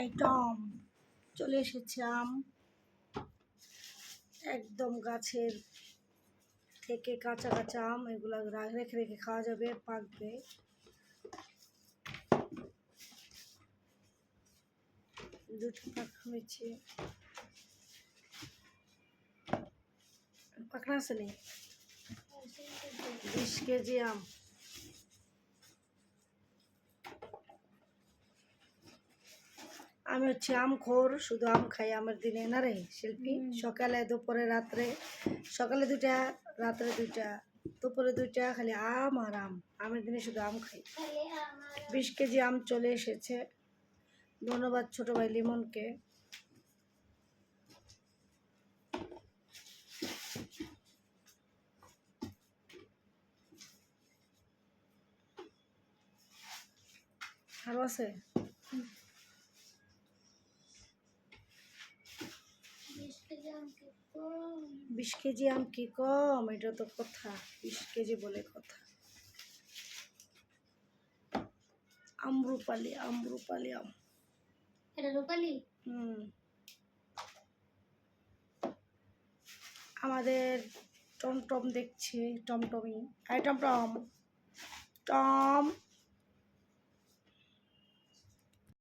Item চলে এসেছে আম, একদম গাছের থেকে কাঁচা কাঁচা আম। এগুলো রেখে রেখে খাওয়া যাবে, পাকবে। দুটো পাকা হয়েছে, পাকনা আছে নেই। 20 কেজি আম। আমি হচ্ছে আম খোর, শুধু আম খাই আমের দিনে না রে শিল্পী। সকালে দুপুরে রাত্রে, সকালে 2টা, রাত্রে 2টা, দুপুরে 2টা, খালি আম আর আম। আমের দিনে শুধু আম খাই। 20 কেজি আম চলে এসেছে। ধন্যবাদ ছোট ভাই লিমনকে। আরো আছে? 20 কেজি আম কি কম? এটা তো কথা, 20 কেজি বলে কথা। আমরুপালি, আমরুপালি আম। এটা রূপালি? আমাদের টমটম দেখছে, টমটমি। আই টমটম, টম